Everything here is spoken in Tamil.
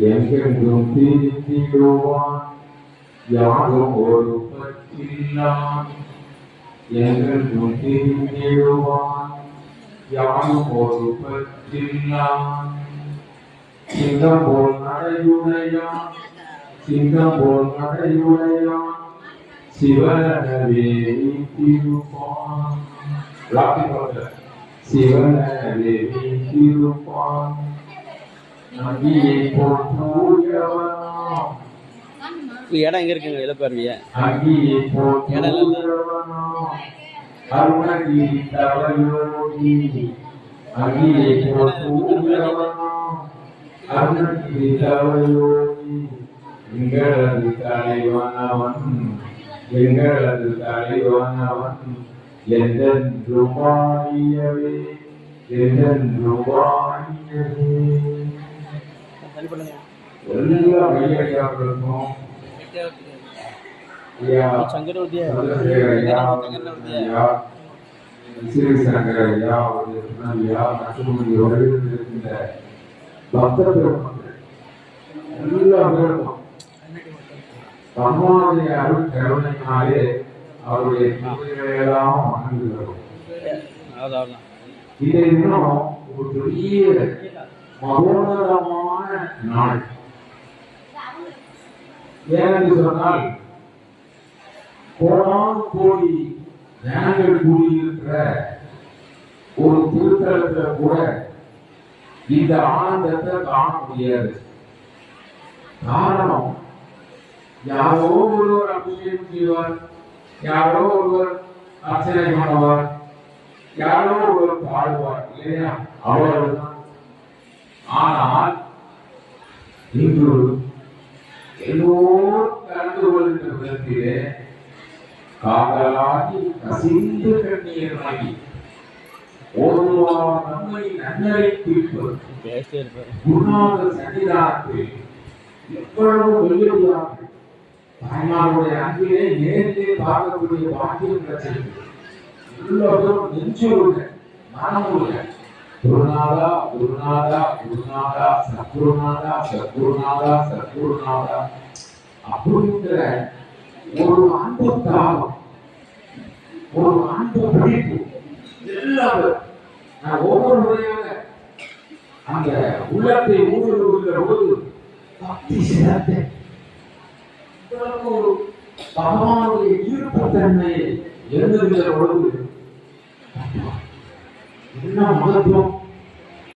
எங்கெங்கும் தீர்த்திடுவான் யாரும் ஒரு பற்றில்லான் எங்கெங்கும் தீர்த்திடுவான் யாரும் ஒரு பற்றில்லான் சிங்கம் போல் நடையுடையான் சிங்கம் போல் நடையுடையான் சிவனவே வீட்டிருப்பான் சிவனவே வீட்டிருப்பான் நதியை போல் தூயவனாம் இடம் எங்க இருக்குங்க இலக்குவரவிய அங்கியை போல் தூயவனாம் அருணகிரி தவயோகி அங்கியை போல் தூயவனாம் அருணகிரி தவயோகி எங்களது தலைவனவன் எங்களது தலைவனவன் என்றென்றும் வாழியவே என்றென்றும் வாழியவே. எல்லா ஐயாக்களுக்கும் ஸ்ரீசங்கர ஐயா ஐயா மற்றும் இருக்கின்ற பக்த பெருமக்கள் எல்லா பேருக்கும் பகவானுடைய அருள் கருணையினாலே அவருடைய எல்லாம் வணங்குகிறோம். இதை இன்னும் ஒரு பெரிய மகோனதமான நாள். ஏனென்று சொன்னால் கோடானு கோடி ஜனங்கள் கூடியிருக்கிற ஒரு திருத்தலத்தில் கூட இந்த ஆனந்தத்தை காண முடியாது. காரணம், யாரோ ஒருவர் அபிஷேகம் செய்வார், யாரோ ஒருவர் அர்ச்சனை பண்ணுவார், யாரோ ஒருவர் பாடுவார், இல்லையா? அவ்வளவுதான். ஆனால் இன்று எல்லோரும் கலந்து கொள்கின்ற விதத்திலே காதலாகி கசிந்து கண்ணீராகி ஒருவார் நம்மை நன்னரை தீர்ப்பது குருநாதர் சன்னிதானத்தில் எவ்வளவு வெள்ளியாக தாய்மாருடைய அன்பிலே நேரிலே பார்க்கக்கூடிய பாக்கியம் கிடைச்சது. எல்லோரும் நெஞ்சோடு மனமுள்ள குருநாதா குருநாதா குருநாதா சத்குருநாதா சத்குருநாதா சத்குருநாதா அப்படிங்கிற ஒரு அன்பு தாகம், ஒரு அன்பு பிடிப்பு எல்லாரும் நான் ஒவ்வொரு முறையாக அந்த உள்ளத்தை ஊடுருவுகிற போது பக்தி சிறந்த ஒரு பகவானுடைய ஈர்ப்புத்தன்மையை எழுந்துகிற பொழுது என்ன மகத்துவம்